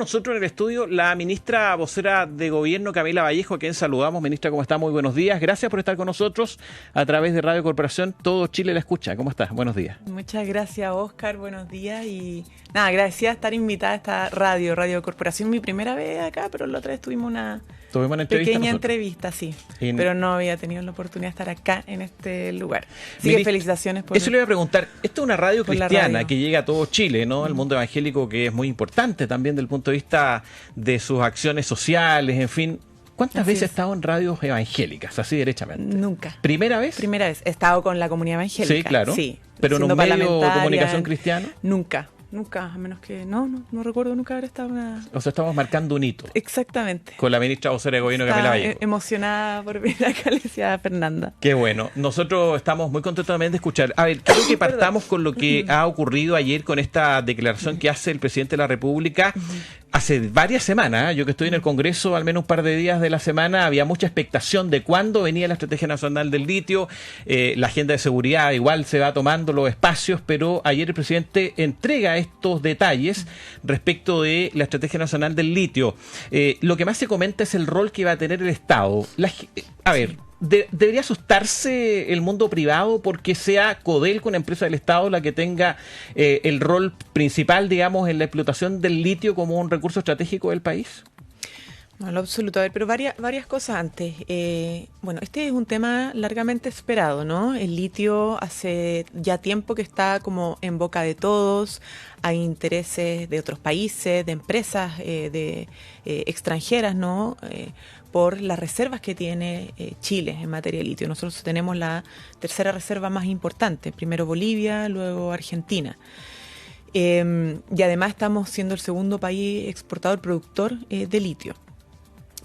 Nosotros en el estudio la ministra vocera de Gobierno, Camila Vallejo, a quien saludamos. Ministra, ¿cómo está? Muy buenos días. Gracias por estar con nosotros a través de Radio Corporación. Todo Chile la escucha. ¿Cómo estás? Buenos días. Muchas gracias, Oscar. Buenos días. Y nada, agradecida de estar invitada a esta Radio Corporación. Mi primera vez acá, pero la otra vez tuvimos una pequeña entrevista, sí. Pero no había tenido la oportunidad de estar acá en este lugar. Así que felicitaciones por eso le iba a preguntar. Esto es una radio cristiana que llega a todo Chile, ¿no? El mundo evangélico, que es muy importante también desde el punto de vista de sus acciones sociales, en fin. ¿Cuántas veces has estado en radios evangélicas, así derechamente? Nunca. ¿Primera vez? Primera vez. He estado con la comunidad evangélica. Sí, claro. Sí. ¿Pero en un medio de comunicación cristiano? Nunca, a menos que no recuerdo nunca haber estado en una... O sea, estamos marcando un hito. Exactamente. Con la ministra vocera de Gobierno, Camila Vallejo. Emocionada por venir acá, le decía a Fernanda. Qué bueno. Nosotros estamos muy contentos también de escuchar. A ver, quiero que partamos con lo que ha ocurrido ayer con esta declaración que hace el presidente de la República. Hace varias semanas, yo que estoy en el Congreso, al menos un par de días de la semana, había mucha expectación de cuándo venía la Estrategia Nacional del Litio. La agenda de seguridad igual se va tomando los espacios, pero ayer el presidente entrega estos detalles respecto de la Estrategia Nacional del Litio. Lo que más se comenta es el rol que va a tener el Estado. ¿Debería asustarse el mundo privado porque sea Codelco, una empresa del Estado, la que tenga el rol principal, digamos, en la explotación del litio como un recurso estratégico del país? No, lo absoluto. A ver, pero varias cosas antes. Bueno, este es un tema largamente esperado, ¿no? El litio hace ya tiempo que está como en boca de todos. Hay intereses de otros países, de empresas extranjeras, ¿no? Por las reservas que tiene Chile en materia de litio. Nosotros tenemos la tercera reserva más importante, primero Bolivia, luego Argentina. Y además estamos siendo el segundo país exportador productor de litio.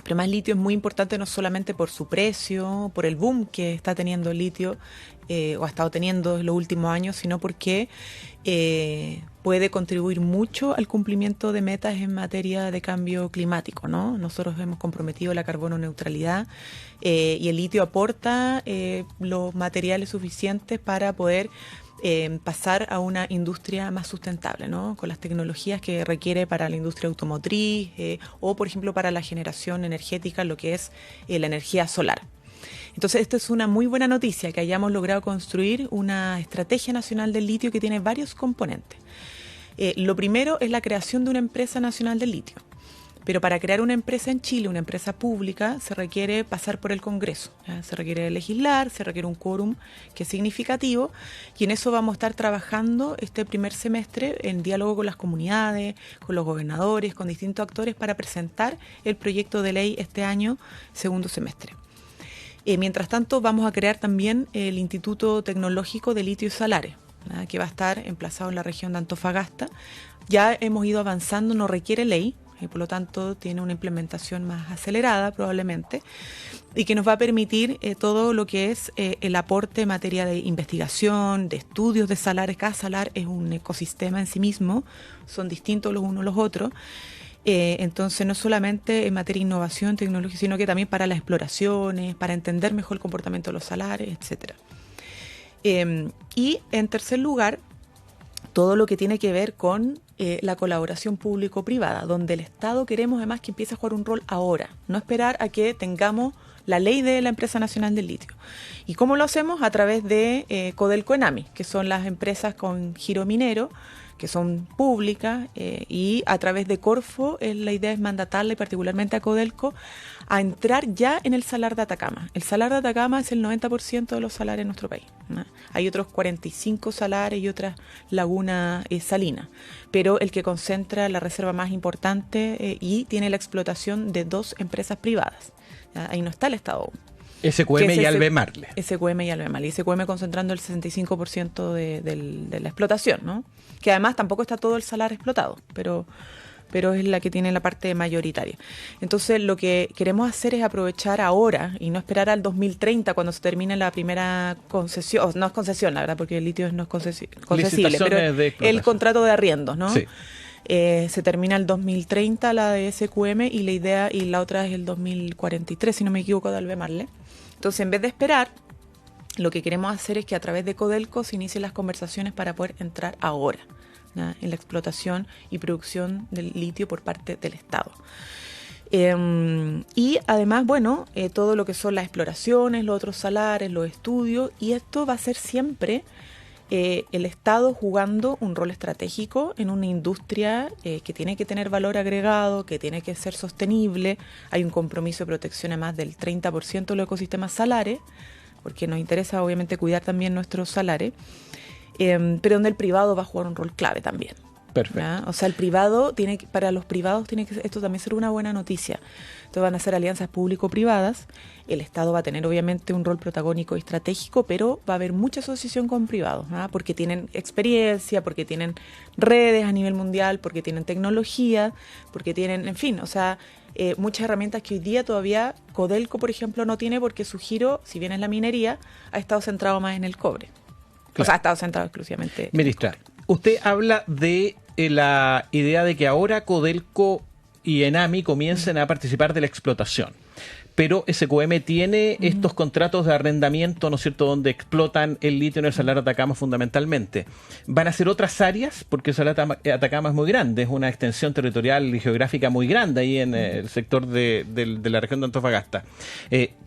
Pero más litio es muy importante no solamente por su precio, por el boom que está teniendo el litio, o ha estado teniendo en los últimos años, sino porque puede contribuir mucho al cumplimiento de metas en materia de cambio climático, ¿no? Nosotros hemos comprometido la carbono neutralidad y el litio aporta los materiales suficientes para poder pasar a una industria más sustentable, ¿no? Con las tecnologías que requiere para la industria automotriz o, por ejemplo, para la generación energética, lo que es la energía solar. Entonces, esto es una muy buena noticia, que hayamos logrado construir una estrategia nacional del litio que tiene varios componentes. Lo primero es la creación de una empresa nacional del litio. Pero para crear una empresa en Chile, una empresa pública, se requiere pasar por el Congreso, ¿ya? Se requiere legislar, se requiere un quórum que es significativo, y en eso vamos a estar trabajando este primer semestre en diálogo con las comunidades, con los gobernadores, con distintos actores para presentar el proyecto de ley este año, segundo semestre. Mientras tanto, vamos a crear también el Instituto Tecnológico de Litio y Salares, ¿ya? Que va a estar emplazado en la región de Antofagasta. Ya hemos ido avanzando, no requiere ley, y por lo tanto tiene una implementación más acelerada probablemente, y que nos va a permitir todo lo que es el aporte en materia de investigación, de estudios de salares. Cada salar es un ecosistema en sí mismo, son distintos los unos los otros. Entonces no solamente en materia de innovación, tecnología, sino que también para las exploraciones, para entender mejor el comportamiento de los salares, etcétera. Y en tercer lugar, todo lo que tiene que ver con la colaboración público-privada, donde el Estado queremos además que empiece a jugar un rol ahora, no esperar a que tengamos la ley de la Empresa Nacional del Litio. ¿Y cómo lo hacemos? A través de Codelco Enami, que son las empresas con giro minero, que son públicas, y a través de Corfo la idea es mandatarla, y particularmente a Codelco, a entrar ya en el salar de Atacama. El salar de Atacama es el 90% de los salares en nuestro país, ¿no? Hay otros 45 salares y otras lagunas salinas, pero el que concentra la reserva más importante y tiene la explotación de 2 empresas privadas. ¿Ya? Ahí no está el Estado aún. SQM y Albemarle. SQM y Albemarle. Y SQM concentrando el 65% de la explotación, ¿no? Que además tampoco está todo el salar explotado, pero es la que tiene la parte mayoritaria. Entonces, lo que queremos hacer es aprovechar ahora y no esperar al 2030 cuando se termine la primera concesión. No es concesión, la verdad, porque el litio no es concesible, pero el contrato de arriendos, ¿no? Sí. Se termina el 2030 la de SQM y la idea, y la otra es el 2043, si no me equivoco, de Albemarle. Entonces, en vez de esperar, lo que queremos hacer es que a través de Codelco se inicien las conversaciones para poder entrar ahora. ¿ya? En la explotación y producción del litio por parte del Estado. Y además, bueno, todo lo que son las exploraciones, los otros salares, los estudios, y esto va a ser siempre el Estado jugando un rol estratégico en una industria que tiene que tener valor agregado, que tiene que ser sostenible. Hay un compromiso de protección a más del 30% de los ecosistemas salares, porque nos interesa obviamente cuidar también nuestros salares, pero donde el privado va a jugar un rol clave también. Perfecto. ¿Ya? O sea, para los privados tiene que esto también ser una buena noticia. Entonces van a ser alianzas público-privadas. El Estado va a tener obviamente un rol protagónico y estratégico, pero va a haber mucha asociación con privados, ¿no? Porque tienen experiencia, porque tienen redes a nivel mundial, porque tienen tecnología, porque tienen, en fin, o sea, muchas herramientas que hoy día todavía Codelco, por ejemplo, no tiene, porque su giro, si bien es la minería, ha estado centrado más en el cobre. Claro. O sea, ha estado centrado exclusivamente en Ministra, el cobre. Usted habla de la idea de que ahora Codelco y Enami comiencen a participar de la explotación. Pero SQM tiene estos contratos de arrendamiento, ¿no es cierto?, donde explotan el litio en el Salar de Atacama fundamentalmente. ¿Van a ser otras áreas? Porque el Salar de Atacama es muy grande, es una extensión territorial y geográfica muy grande ahí en el sector de la región de Antofagasta.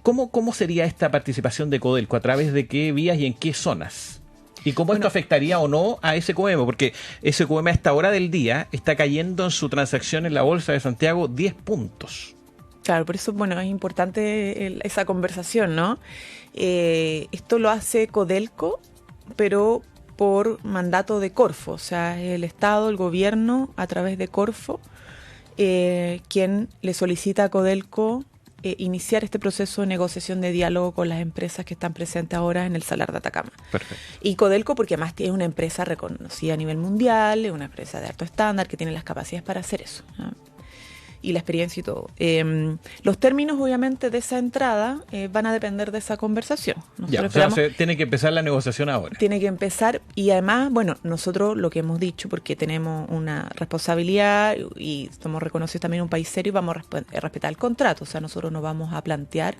¿Cómo sería esta participación de Codelco? ¿A través de qué vías y en qué zonas? ¿Y cómo esto afectaría o no a SQM? Porque SQM a esta hora del día está cayendo en su transacción en la Bolsa de Santiago 10 puntos. Claro, por eso, bueno, es importante esa conversación, ¿no? Esto lo hace Codelco, pero por mandato de Corfo, o sea, el Estado, el gobierno, a través de Corfo, quien le solicita a Codelco iniciar este proceso de negociación de diálogo con las empresas que están presentes ahora en el Salar de Atacama. Perfecto. Y Codelco porque además es una empresa reconocida a nivel mundial, es una empresa de alto estándar que tiene las capacidades para hacer eso, ¿no? Y la experiencia y todo. Los términos, obviamente, de esa entrada van a depender de esa conversación. Ya, o sea, tiene que empezar la negociación ahora. Tiene que empezar y además, bueno, nosotros lo que hemos dicho, porque tenemos una responsabilidad y somos reconocidos también un país serio, vamos a respetar el contrato. O sea, nosotros no vamos a plantear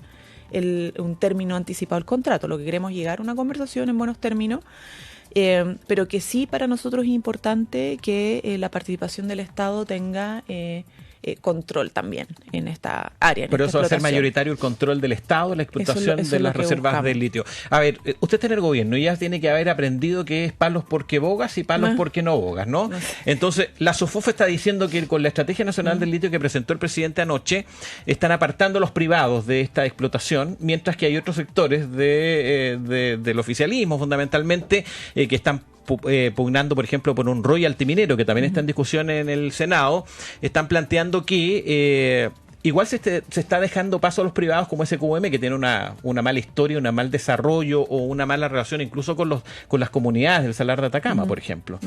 un término anticipado del contrato. Lo que queremos es llegar a una conversación en buenos términos, pero que sí para nosotros es importante que la participación del Estado tenga control también en esta área. Pero eso va a ser mayoritario el control del Estado, la explotación de las reservas de litio. A ver, usted está en el gobierno y ya tiene que haber aprendido que es palos porque bogas y palos porque no bogas, ¿no? No sé. Entonces, la SOFOF está diciendo que con la Estrategia Nacional del Litio que presentó el presidente anoche, están apartando a los privados de esta explotación, mientras que hay otros sectores del oficialismo, fundamentalmente, que están pugnando, por ejemplo, por un royalty minero, que también está en discusión en el Senado. Están planteando que igual se está dejando paso a los privados como SQM, que tiene una mala historia, un mal desarrollo o una mala relación incluso con las comunidades del Salar de Atacama, por ejemplo.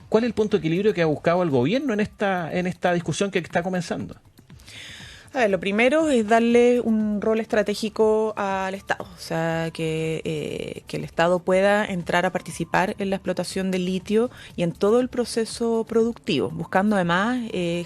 ¿Cuál es el punto de equilibrio que ha buscado el gobierno en esta discusión que está comenzando? A ver, lo primero es darle un rol estratégico al Estado, o sea, que el Estado pueda entrar a participar en la explotación del litio y en todo el proceso productivo, buscando además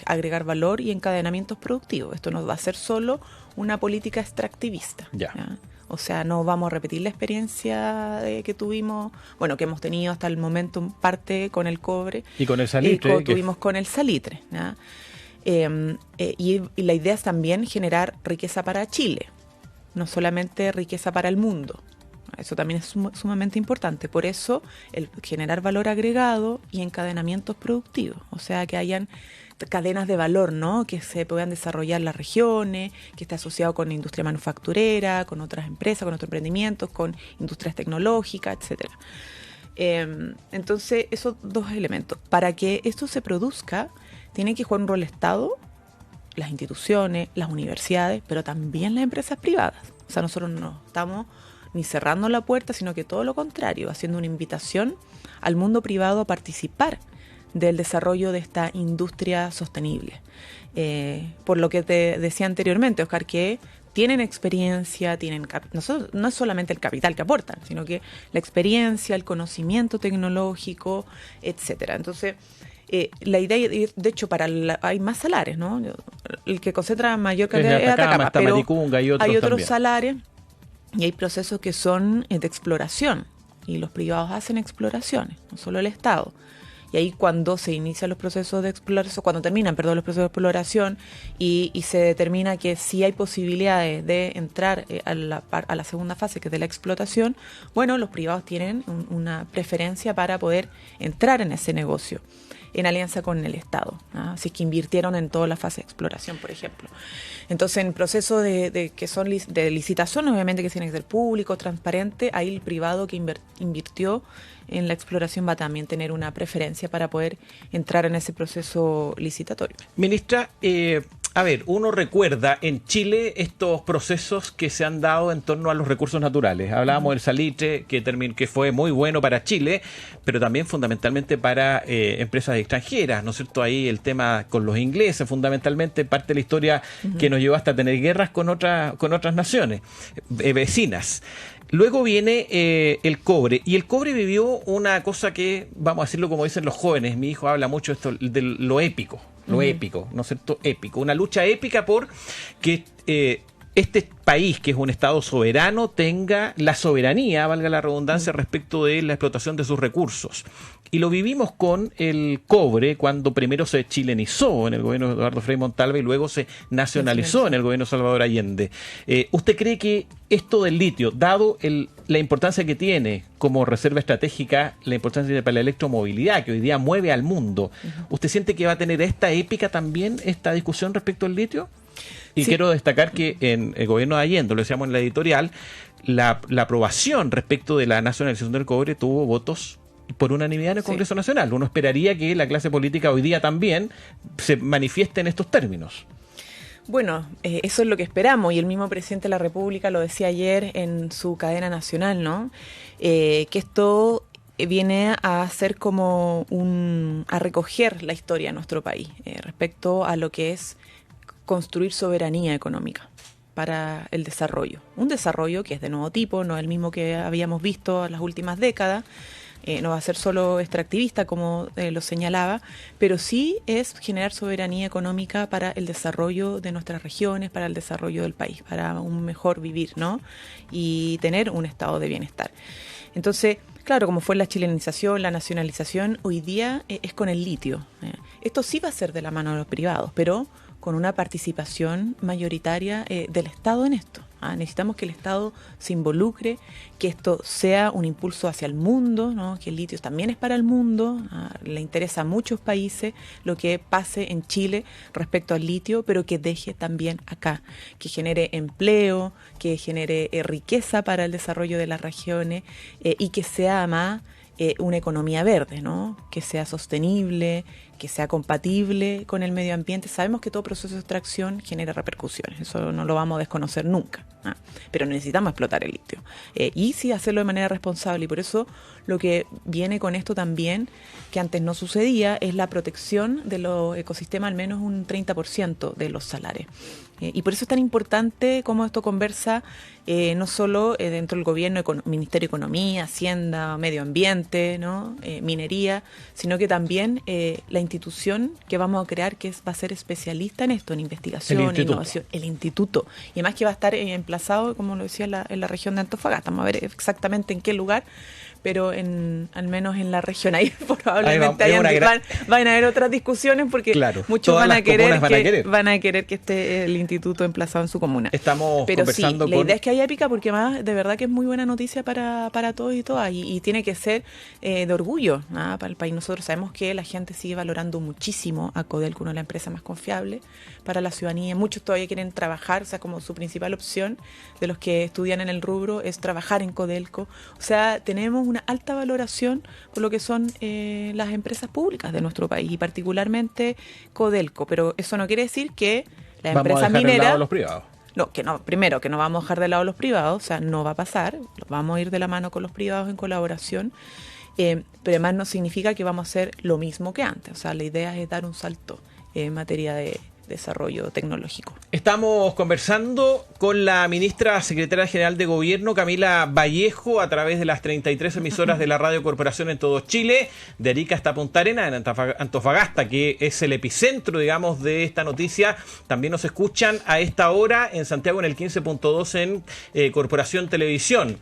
agregar valor y encadenamientos productivos. Esto no va a ser solo una política extractivista. ¿Ya? O sea, no vamos a repetir la experiencia que tuvimos, bueno, que hemos tenido hasta el momento en parte con el cobre. Y con el salitre. Tuvimos con el salitre, ¿ya? Y la idea es también generar riqueza para Chile, no solamente riqueza para el mundo. Eso también es sumamente importante. Por eso, el generar valor agregado y encadenamientos productivos. O sea, que hayan cadenas de valor, ¿no? Que se puedan desarrollar las regiones, que esté asociado con industria manufacturera, con otras empresas, con otros emprendimientos, con industrias tecnológicas, etcétera. Entonces, esos dos elementos. Para que esto se produzca, tiene que jugar un rol el Estado, las instituciones, las universidades, pero también las empresas privadas. O sea, nosotros no estamos ni cerrando la puerta, sino que todo lo contrario, haciendo una invitación al mundo privado a participar del desarrollo de esta industria sostenible. Por lo que te decía anteriormente, Oscar, que tienen experiencia, no es solamente el capital que aportan, sino que la experiencia, el conocimiento tecnológico, etcétera. Entonces, la idea, de hecho, hay más salares, ¿no? El que concentra mayor cantidad de Atacama, pero Maricunga y hay otros también. salares y hay procesos que son de exploración y los privados hacen exploraciones, no solo el Estado. Y y ahí cuando se inician los procesos de exploración, cuando terminan, perdón, los procesos de exploración y se determina que sí hay posibilidades de entrar a la segunda fase, que es de la explotación, bueno, los privados tienen una preferencia para poder entrar en ese negocio en alianza con el Estado, ¿no? Así que invirtieron en toda la fase de exploración, por ejemplo. Entonces, en procesos que son de licitación, obviamente que tiene que ser público, transparente, ahí el privado que invirtió en la exploración va a también tener una preferencia para poder entrar en ese proceso licitatorio. Ministra, a ver, uno recuerda en Chile estos procesos que se han dado en torno a los recursos naturales. Hablábamos del salitre, que fue muy bueno para Chile, pero también fundamentalmente para empresas extranjeras, ¿no es cierto? Ahí el tema con los ingleses, fundamentalmente parte de la historia que nos llevó hasta tener guerras con otras naciones vecinas. Luego viene el cobre, y el cobre vivió una cosa que, vamos a decirlo como dicen los jóvenes, mi hijo habla mucho esto de lo épico, épico, ¿no es cierto? Épico, una lucha épica por que este país, que es un Estado soberano, tenga la soberanía, valga la redundancia, respecto de la explotación de sus recursos. Y lo vivimos con el cobre cuando primero se chilenizó en el gobierno de Eduardo Frei Montalva y luego se nacionalizó en el gobierno de Salvador Allende. ¿Usted cree que esto del litio, dado la importancia que tiene como reserva estratégica, la importancia que tiene para la electromovilidad, que hoy día mueve al mundo, ¿usted siente que va a tener esta épica también, esta discusión respecto al litio? Y sí, quiero destacar que en el gobierno de Allende, lo decíamos en la editorial, la aprobación respecto de la nacionalización del cobre tuvo votos por unanimidad en el Congreso Nacional. Uno esperaría que la clase política hoy día también se manifieste en estos términos. Bueno, eso es lo que esperamos, y el mismo presidente de la República lo decía ayer en su cadena nacional, ¿no? Que esto viene a ser como a recoger la historia de nuestro país respecto a lo que es construir soberanía económica para el desarrollo. Un desarrollo que es de nuevo tipo, no es el mismo que habíamos visto en las últimas décadas, no va a ser solo extractivista como lo señalaba, pero sí es generar soberanía económica para el desarrollo de nuestras regiones, para el desarrollo del país, para un mejor vivir, ¿no? Y tener un estado de bienestar. Entonces, claro, como fue la chilenización, la nacionalización, hoy día es con el litio. Esto sí va a ser de la mano de los privados, pero con una participación mayoritaria del Estado en esto. Necesitamos que el Estado se involucre, que esto sea un impulso hacia el mundo, ¿no? Que el litio también es para el mundo, le interesa a muchos países lo que pase en Chile respecto al litio, pero que deje también acá, que genere empleo, que genere riqueza para el desarrollo de las regiones y que sea además una economía verde, ¿no? Que sea sostenible, que sea compatible con el medio ambiente. Sabemos que todo proceso de extracción genera repercusiones, eso no lo vamos a desconocer nunca, pero necesitamos explotar el litio y sí hacerlo de manera responsable, y por eso lo que viene con esto también, que antes no sucedía, es la protección de los ecosistemas, al menos un 30% de los salares. Y por eso es tan importante cómo esto conversa no solo dentro del gobierno, Ministerio de Economía, Hacienda, Medio Ambiente, ¿no? Minería, sino que también la institución que vamos a crear, que va a ser especialista en esto, en investigación, innovación, el instituto. Y además que va a estar emplazado, como lo decía, en la región de Antofagasta. Vamos a ver exactamente en qué lugar, pero al menos en la región ahí probablemente van a haber otras discusiones, porque muchos van a querer que esté el instituto emplazado en su comuna. Estamos conversando la idea es que haya épica, porque además de verdad que es muy buena noticia para todos y todas, y tiene que ser de orgullo para el país. Nosotros sabemos que la gente sigue valorando muchísimo a Codelco, una de las empresas más confiables para la ciudadanía. Muchos todavía quieren trabajar, o sea, como su principal opción de los que estudian en el rubro es trabajar en Codelco. O sea, tenemos una alta valoración por lo que son las empresas públicas de nuestro país, y particularmente Codelco, pero eso no quiere decir que la empresa minera... De los privados. No, primero que no vamos a dejar de lado a los privados, o sea, no va a pasar, vamos a ir de la mano con los privados en colaboración, pero además no significa que vamos a hacer lo mismo que antes, o sea, la idea es dar un salto en materia de desarrollo tecnológico. Estamos conversando con la ministra secretaria general de Gobierno, Camila Vallejo, a través de las 33 emisoras de la Radio Corporación en todo Chile, de Arica hasta Punta Arenas, en Antofagasta, que es el epicentro, digamos, de esta noticia. También nos escuchan a esta hora en Santiago en el 15.2 en Corporación Televisión.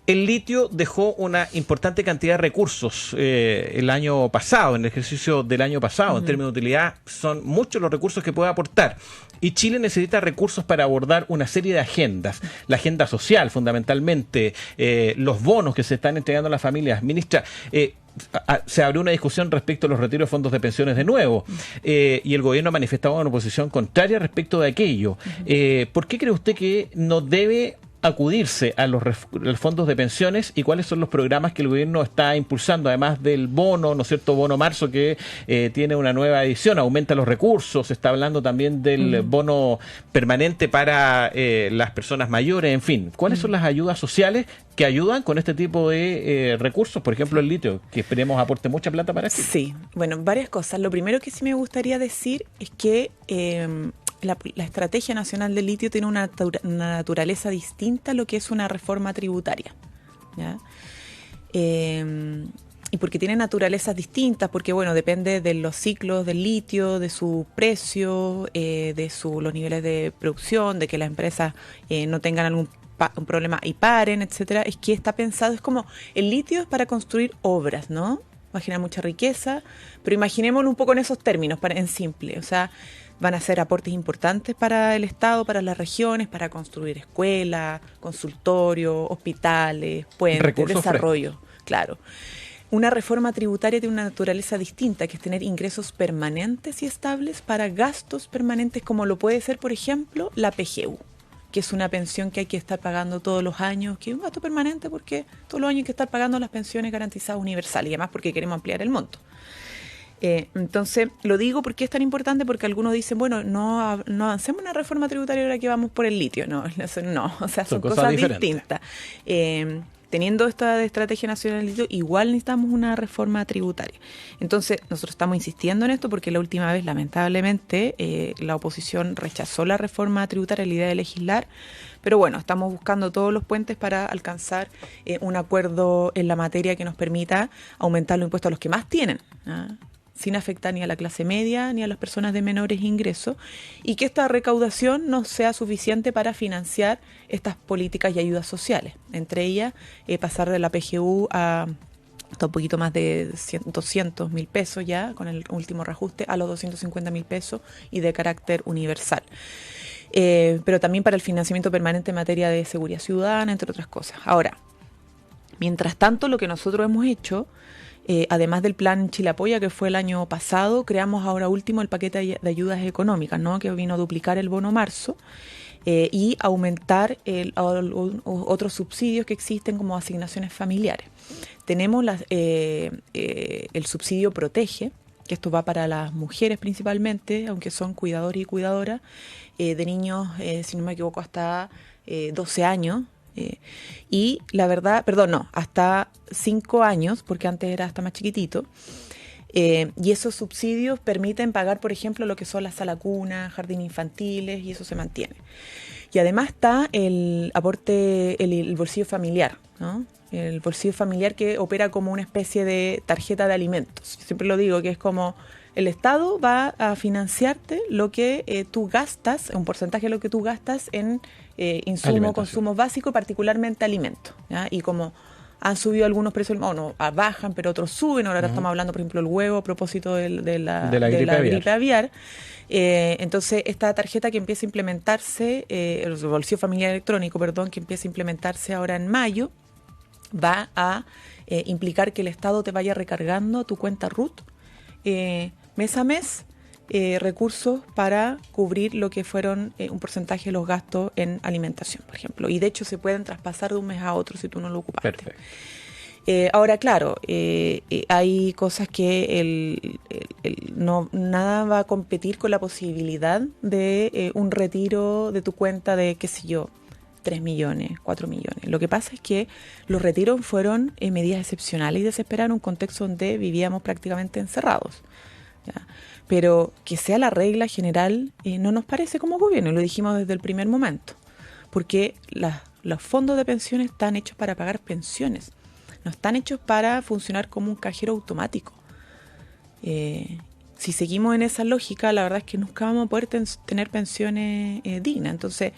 El litio dejó una importante cantidad de recursos el año pasado, en el ejercicio del año pasado. En términos de utilidad, son muchos los recursos que puede aportar. Y Chile necesita recursos para abordar una serie de agendas. La agenda social, fundamentalmente, los bonos que se están entregando a las familias. Ministra, se abrió una discusión respecto a los retiros de fondos de pensiones de nuevo, y el gobierno ha manifestado una posición contraria respecto de aquello. ¿Por qué cree usted que no debe acudirse a los fondos de pensiones y cuáles son los programas que el gobierno está impulsando, además del bono, ¿no es cierto?, bono marzo, que tiene una nueva edición, aumenta los recursos, se está hablando también del bono permanente para las personas mayores, en fin? ¿Cuáles son las ayudas sociales que ayudan con este tipo de recursos? Por ejemplo, el litio, que esperemos aporte mucha plata para esto. Sí, bueno, varias cosas. Lo primero que sí me gustaría decir es que la Estrategia Nacional del Litio tiene una naturaleza distinta a lo que es una reforma tributaria, ¿ya? Y porque tiene naturalezas distintas, porque bueno, depende de los ciclos del litio, de su precio, de los niveles de producción, de que las empresas no tengan un problema y paren, etcétera. Es que está pensado, es como, el litio es para construir obras, ¿no? Va a generar mucha riqueza, pero imaginémoslo un poco en esos términos, en simple, o sea, van a ser aportes importantes para el Estado, para las regiones, para construir escuelas, consultorios, hospitales, puentes, recursos desarrollo. Claro. Una reforma tributaria tiene una naturaleza distinta, que es tener ingresos permanentes y estables para gastos permanentes, como lo puede ser, por ejemplo, la PGU, que es una pensión que hay que estar pagando todos los años, que es un gasto permanente porque todos los años hay que estar pagando las pensiones garantizadas universales, y además porque queremos ampliar el monto. Entonces, lo digo porque es tan importante, porque algunos dicen, bueno, no avancemos una reforma tributaria ahora que vamos por el litio. No, o sea, son cosas distintas. Teniendo esta Estrategia Nacional del Litio, igual necesitamos una reforma tributaria. Entonces, nosotros estamos insistiendo en esto porque la última vez, lamentablemente, la oposición rechazó la reforma tributaria, la idea de legislar, pero bueno, estamos buscando todos los puentes para alcanzar un acuerdo en la materia que nos permita aumentar los impuestos a los que más tienen, ¿ah?, sin afectar ni a la clase media ni a las personas de menores ingresos, y que esta recaudación no sea suficiente para financiar estas políticas y ayudas sociales. Entre ellas, pasar de la PGU a hasta un poquito más de 200.000 pesos ya, con el último reajuste, a los 250.000 pesos y de carácter universal. Pero también para el financiamiento permanente en materia de seguridad ciudadana, entre otras cosas. Ahora, mientras tanto, lo que nosotros hemos hecho, además del plan Chile Apoya, que fue el año pasado, creamos ahora último el paquete de ayudas económicas, ¿no?, que vino a duplicar el bono marzo y aumentar otros subsidios que existen, como asignaciones familiares. Tenemos el subsidio Protege, que esto va para las mujeres principalmente, aunque son cuidadores y cuidadoras, de niños, si no me equivoco, hasta 12 años. Y la verdad, hasta 5 años, porque antes era hasta más chiquitito. Y esos subsidios permiten pagar, por ejemplo, lo que son las sala cuna, jardines infantiles, y eso se mantiene. Y además está el aporte, el bolsillo familiar, ¿no? El bolsillo familiar, que opera como una especie de tarjeta de alimentos. Yo siempre lo digo, que es como el Estado va a financiarte lo que tú gastas, un porcentaje de lo que tú gastas en consumos básicos, particularmente alimentos, ¿ya? Y como han subido algunos precios, bajan, pero otros suben. Ahora estamos hablando, por ejemplo, el huevo, a propósito de la gripe aviar. Entonces, esta tarjeta que empieza a implementarse, el bolsillo familiar electrónico, que empieza a implementarse ahora en mayo, va a implicar que el Estado te vaya recargando a tu cuenta RUT mes a mes recursos para cubrir lo que fueron un porcentaje de los gastos en alimentación, por ejemplo. Y de hecho se pueden traspasar de un mes a otro si tú no lo ocupaste. Perfecto. Ahora, claro, hay cosas que nada va a competir con la posibilidad de un retiro de tu cuenta de, qué sé yo, 3 millones, 4 millones. Lo que pasa es que los retiros fueron medidas excepcionales y desesperadas en un contexto donde vivíamos prácticamente encerrados, ¿ya? Pero que sea la regla general no nos parece como gobierno, y lo dijimos desde el primer momento, porque los fondos de pensiones están hechos para pagar pensiones, no están hechos para funcionar como un cajero automático. Si seguimos en esa lógica, la verdad es que nunca vamos a poder tener pensiones dignas. Entonces,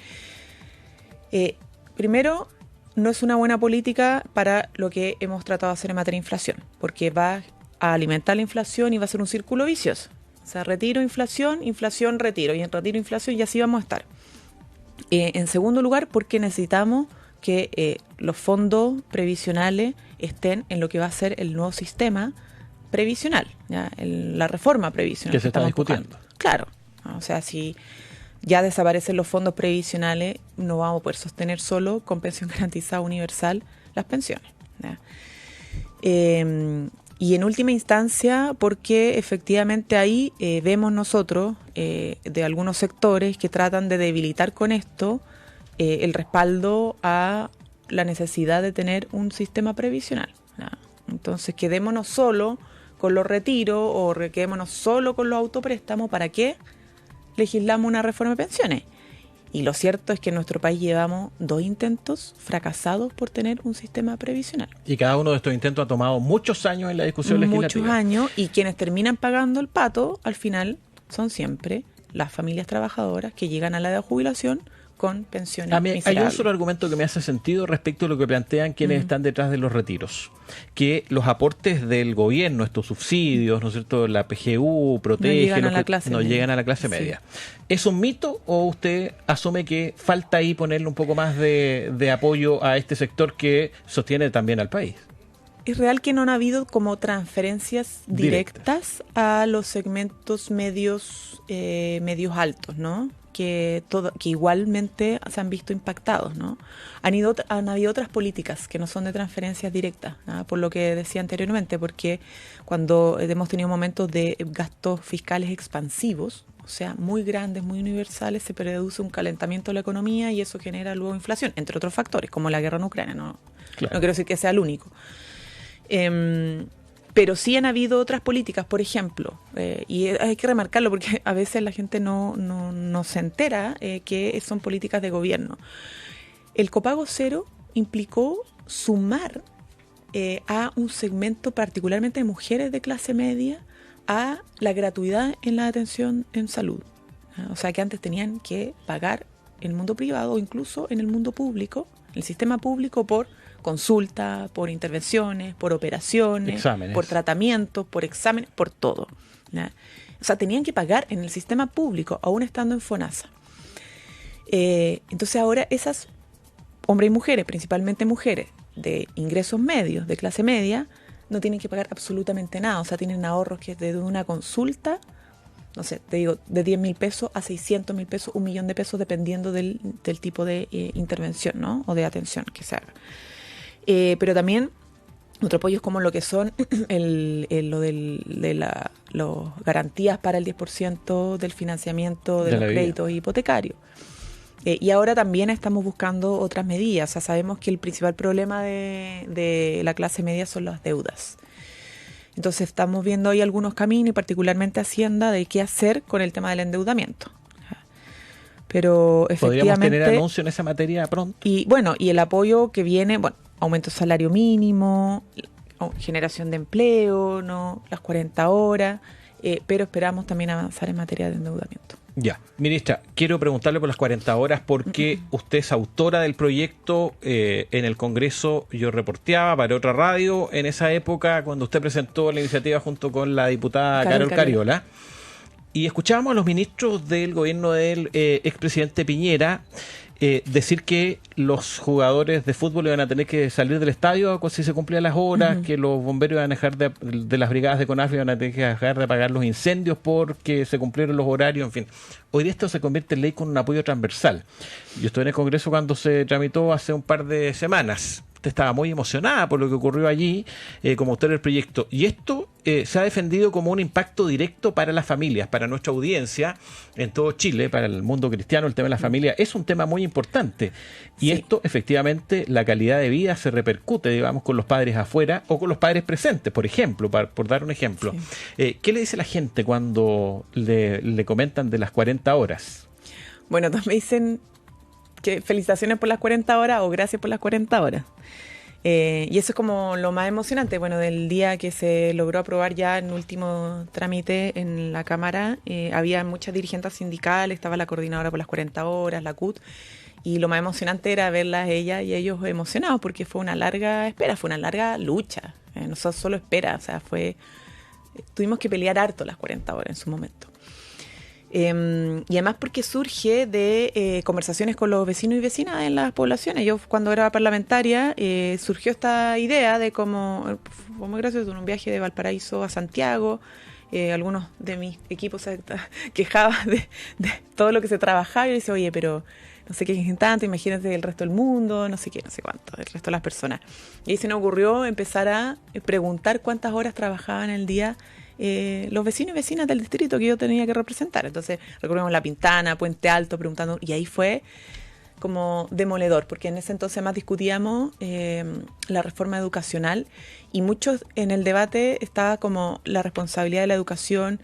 primero, no es una buena política para lo que hemos tratado de hacer en materia de inflación, porque va a alimentar la inflación y va a ser un círculo vicioso. O sea, retiro, inflación, inflación, retiro, y en retiro, inflación, y así vamos a estar. En segundo lugar, porque necesitamos que los fondos previsionales estén en lo que va a ser el nuevo sistema previsional, ¿ya? La reforma previsional que se está discutiendo. Buscando. Claro, o sea, si ya desaparecen los fondos previsionales, no vamos a poder sostener solo con pensión garantizada universal las pensiones, ¿ya? Y en última instancia, porque efectivamente ahí vemos nosotros de algunos sectores que tratan de debilitar con esto el respaldo a la necesidad de tener un sistema previsional, ¿no? Entonces quedémonos solo con los retiros o quedémonos solo con los autopréstamos. ¿Para qué legislamos una reforma de pensiones? Y lo cierto es que en nuestro país llevamos 2 intentos fracasados por tener un sistema previsional. Y cada uno de estos intentos ha tomado muchos años en la discusión legislativa. Muchos años, y quienes terminan pagando el pato, al final, son siempre las familias trabajadoras que llegan a la edad de jubilación con pensiones miserables. Hay un solo argumento que me hace sentido respecto a lo que plantean quienes están detrás de los retiros. Que los aportes del gobierno, estos subsidios, ¿no es cierto? La PGU, Protege, no llegan a la clase media. ¿Es un mito o usted asume que falta ahí ponerle un poco más de apoyo a este sector que sostiene también al país? Es real que no han habido como transferencias directas a los segmentos medios altos, ¿no? Que igualmente se han visto impactados, ¿no? Han habido otras políticas que no son de transferencias directas, ¿no? Por lo que decía anteriormente, porque cuando hemos tenido momentos de gastos fiscales expansivos, o sea, muy grandes, muy universales, se produce un calentamiento de la economía y eso genera luego inflación, entre otros factores, como la guerra en Ucrania, ¿no? Claro. No quiero decir que sea el único. Pero sí han habido otras políticas, por ejemplo, y hay que remarcarlo porque a veces la gente no se entera que son políticas de gobierno. El copago cero implicó sumar a un segmento particularmente de mujeres de clase media a la gratuidad en la atención en salud. O sea que antes tenían que pagar en el mundo privado o incluso en el mundo público, en el sistema público, por consulta, por intervenciones, por operaciones, exámenes, por tratamientos, por exámenes, por todo, ¿no? O sea, tenían que pagar en el sistema público, aún estando en FONASA. Entonces ahora esas hombres y mujeres, principalmente mujeres de ingresos medios, de clase media, no tienen que pagar absolutamente nada. O sea, tienen ahorros que desde una consulta, no sé, te digo, de 10.000 pesos a 600.000 pesos, 1 millón de pesos, dependiendo del tipo de intervención, ¿no? O de atención que se haga. Pero también otro apoyo es como lo que son las garantías para el 10% del financiamiento de los créditos hipotecarios. Y ahora también estamos buscando otras medidas. O sea, sabemos que el principal problema de la clase media son las deudas. Entonces estamos viendo ahí algunos caminos, y particularmente Hacienda, de qué hacer con el tema del endeudamiento. Pero efectivamente, ¿podríamos tener anuncio en esa materia pronto? Y bueno, y el apoyo que viene, bueno, aumento del salario mínimo, generación de empleo, ¿no? Las 40 horas, pero esperamos también avanzar en materia de endeudamiento. Ya, ministra, quiero preguntarle por las 40 horas porque usted es autora del proyecto en el Congreso. Yo reporteaba para otra radio en esa época cuando usted presentó la iniciativa junto con la diputada Carol Cariola. Y escuchábamos a los ministros del gobierno del expresidente Piñera decir que los jugadores de fútbol iban a tener que salir del estadio si se cumplían las horas, que los bomberos iban a dejar de las brigadas de CONAF iban a tener que dejar de apagar los incendios porque se cumplieron los horarios, en fin. Hoy esto se convierte en ley con un apoyo transversal. Yo estuve en el Congreso cuando se tramitó hace un par de semanas. Usted estaba muy emocionada por lo que ocurrió allí como autor del proyecto. Y esto se ha defendido como un impacto directo para las familias, para nuestra audiencia en todo Chile, para el mundo cristiano. El tema de la familia es un tema muy importante. Y esto, efectivamente, la calidad de vida se repercute, digamos, con los padres afuera o con los padres presentes, por ejemplo, por dar un ejemplo. Sí. ¿Qué le dice la gente cuando le comentan de las 40 horas? Bueno, también dicen que felicitaciones por las 40 horas o gracias por las 40 horas. Y eso es como lo más emocionante. Bueno, del día que se logró aprobar ya en último trámite en la Cámara, había muchas dirigentes sindicales, estaba la coordinadora por las 40 horas, la CUT, y lo más emocionante era verlas ella y ellos emocionados, porque fue una larga espera, fue una larga lucha. No solo espera, o sea, tuvimos que pelear harto las 40 horas en su momento. Y además porque surge de conversaciones con los vecinos y vecinas en las poblaciones. Yo cuando era parlamentaria surgió esta idea de cómo, fue muy gracioso, en un viaje de Valparaíso a Santiago, algunos de mis equipos se quejaban de todo lo que se trabajaba y yo decía, oye, pero no sé qué es tanto, imagínate el resto del mundo, no sé qué, no sé cuánto, el resto de las personas. Y ahí se me ocurrió empezar a preguntar cuántas horas trabajaban el día los vecinos y vecinas del distrito que yo tenía que representar. Entonces recorrimos La Pintana, Puente Alto, preguntando, y ahí fue como demoledor, porque en ese entonces más discutíamos la reforma educacional y muchos en el debate estaba como la responsabilidad de la educación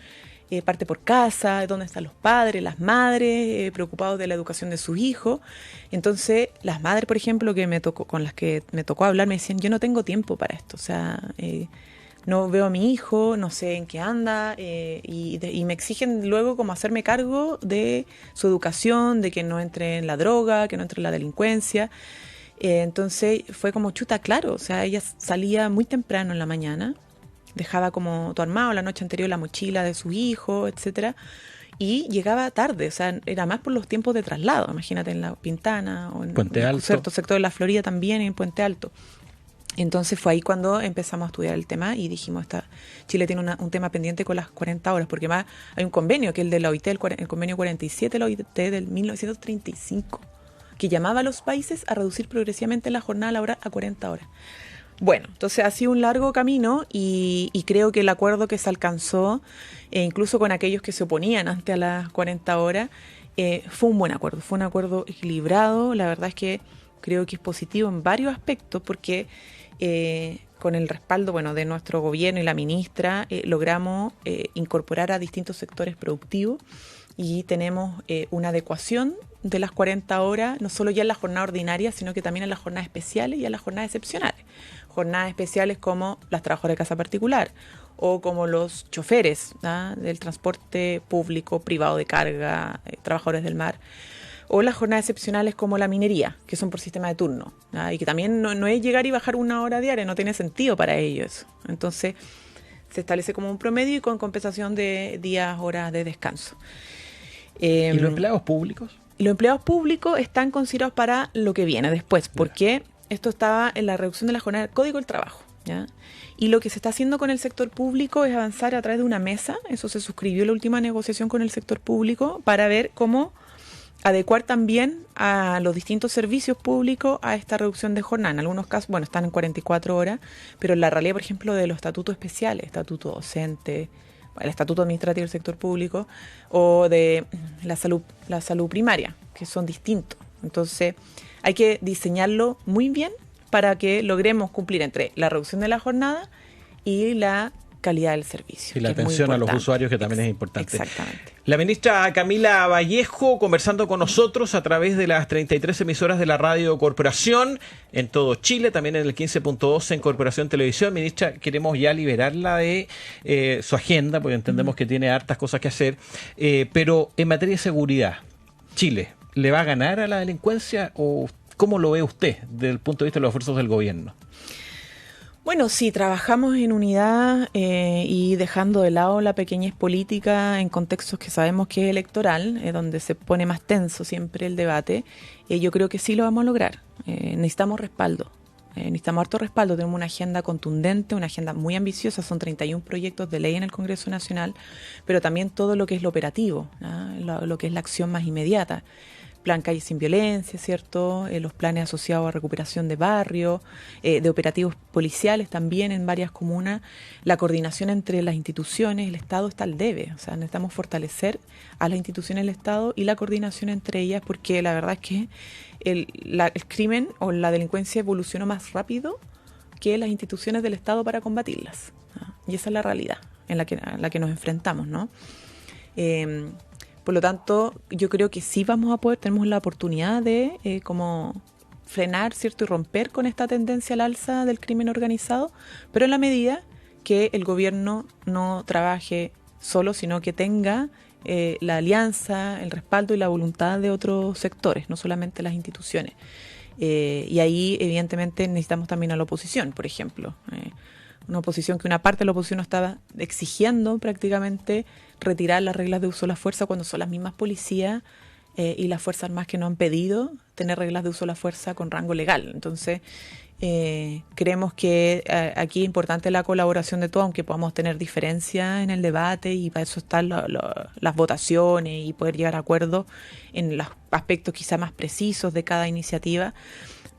parte por casa, dónde están los padres, las madres, preocupados de la educación de sus hijos. Entonces, las madres, por ejemplo, con las que me tocó hablar, me decían, yo no tengo tiempo para esto, o sea, no veo a mi hijo, no sé en qué anda, y me exigen luego como hacerme cargo de su educación, de que no entre en la droga, que no entre en la delincuencia. Entonces, fue como chuta, claro, o sea, ella salía muy temprano en la mañana, dejaba como todo armado la noche anterior la mochila de su hijo, etcétera, y llegaba tarde, o sea, era más por los tiempos de traslado, imagínate en La Pintana o en Puente Alto, cierto sector de la Florida también, en Puente Alto. Entonces fue ahí cuando empezamos a estudiar el tema y dijimos, Chile tiene un tema pendiente con las 40 horas, porque más hay un convenio, que es el de la OIT, el convenio 47 de la OIT del 1935, que llamaba a los países a reducir progresivamente la jornada laboral a 40 horas. Bueno, entonces ha sido un largo camino y creo que el acuerdo que se alcanzó, incluso con aquellos que se oponían antes a las 40 horas, fue un buen acuerdo, fue un acuerdo equilibrado. La verdad es que creo que es positivo en varios aspectos porque con el respaldo de nuestro gobierno y la ministra logramos incorporar a distintos sectores productivos y tenemos una adecuación de las 40 horas, no solo ya en la jornada ordinaria, sino que también en las jornadas especiales y en las jornadas excepcionales. Jornadas especiales como las trabajadoras de casa particular o como los choferes del transporte público, privado de carga, trabajadores del mar, o las jornadas excepcionales como la minería, que son por sistema de turno, y que también no es llegar y bajar una hora diaria, no tiene sentido para ellos. Entonces se establece como un promedio y con compensación de días, horas de descanso. ¿Y los empleados públicos? Los empleados públicos están considerados para lo que viene después, porque esto estaba en la reducción de la jornada del Código del Trabajo, ¿ya? Y lo que se está haciendo con el sector público es avanzar a través de una mesa, eso se suscribió en la última negociación con el sector público, para ver cómo adecuar también a los distintos servicios públicos a esta reducción de jornada. En algunos casos, están en 44 horas, pero en la realidad, por ejemplo, de los estatutos especiales, estatuto docente, el estatuto administrativo del sector público o de la salud primaria, que son distintos. Entonces, hay que diseñarlo muy bien para que logremos cumplir entre la reducción de la jornada y la calidad del servicio. Y la atención a los usuarios, que también es importante. Exactamente. La ministra Camila Vallejo conversando con nosotros a través de las 33 emisoras de la Radio Corporación en todo Chile, también en el 15.2 en Corporación Televisión. Ministra, queremos ya liberarla de su agenda, porque entendemos que tiene hartas cosas que hacer, pero en materia de seguridad, ¿Chile le va a ganar a la delincuencia o cómo lo ve usted desde el punto de vista de los esfuerzos del gobierno? Bueno, sí, trabajamos en unidad y dejando de lado la pequeñez política en contextos que sabemos que es electoral, donde se pone más tenso siempre el debate. Yo creo que sí lo vamos a lograr. Necesitamos respaldo, necesitamos harto respaldo. Tenemos una agenda contundente, una agenda muy ambiciosa, son 31 proyectos de ley en el Congreso Nacional, pero también todo lo que es lo operativo, lo que es la acción más inmediata. Plan Calle Sin Violencia, ¿cierto? Los planes asociados a recuperación de barrios, de operativos policiales también en varias comunas. La coordinación entre las instituciones, el Estado está al debe. O sea, necesitamos fortalecer a las instituciones del Estado y la coordinación entre ellas, porque la verdad es que el crimen o la delincuencia evolucionó más rápido que las instituciones del Estado para combatirlas. Y esa es la realidad en la que nos enfrentamos, ¿no? Por lo tanto, yo creo que sí vamos a poder, tenemos la oportunidad de como frenar, ¿cierto?, y romper con esta tendencia al alza del crimen organizado, pero en la medida que el gobierno no trabaje solo, sino que tenga la alianza, el respaldo y la voluntad de otros sectores, no solamente las instituciones. Y ahí, evidentemente, necesitamos también a la oposición, por ejemplo. Una oposición que una parte de la oposición estaba exigiendo prácticamente retirar las reglas de uso de la fuerza cuando son las mismas policías y las Fuerzas Armadas que no han pedido tener reglas de uso de la fuerza con rango legal. Entonces, creemos que aquí es importante la colaboración de todos, aunque podamos tener diferencias en el debate, y para eso están las votaciones y poder llegar a acuerdos en los aspectos quizá más precisos de cada iniciativa.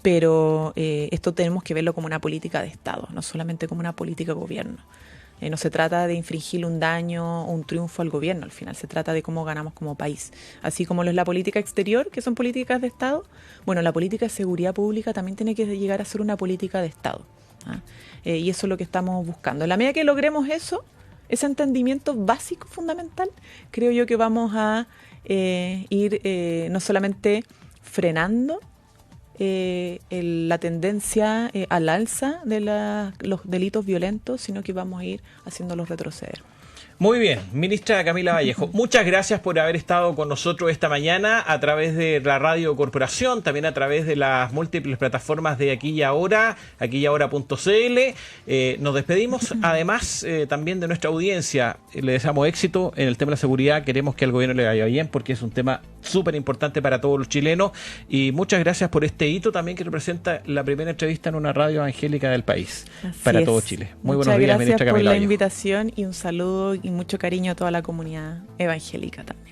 Pero esto tenemos que verlo como una política de Estado, no solamente como una política de gobierno. No se trata de infringir un daño o un triunfo al gobierno, al final se trata de cómo ganamos como país. Así como lo es la política exterior, que son políticas de Estado, bueno, la política de seguridad pública también tiene que llegar a ser una política de Estado. Y eso es lo que estamos buscando. En la medida que logremos eso, ese entendimiento básico, fundamental, creo yo que vamos a ir no solamente frenando la tendencia al alza de los delitos violentos, sino que vamos a ir haciéndolos retroceder. Muy bien, ministra Camila Vallejo, muchas gracias por haber estado con nosotros esta mañana a través de la Radio Corporación, también a través de las múltiples plataformas de Aquí y Ahora, aquiyahora.cl. Nos despedimos, además, también de nuestra audiencia. Le deseamos éxito en el tema de la seguridad, queremos que al gobierno le vaya bien, porque es un tema súper importante para todos los chilenos, y muchas gracias por este hito también que representa la primera entrevista en una radio evangélica del país. Así para todo Chile. Muy buenos días, ministra Camila Vallejo. Muchas gracias por la invitación y un saludo y mucho cariño a toda la comunidad evangélica también.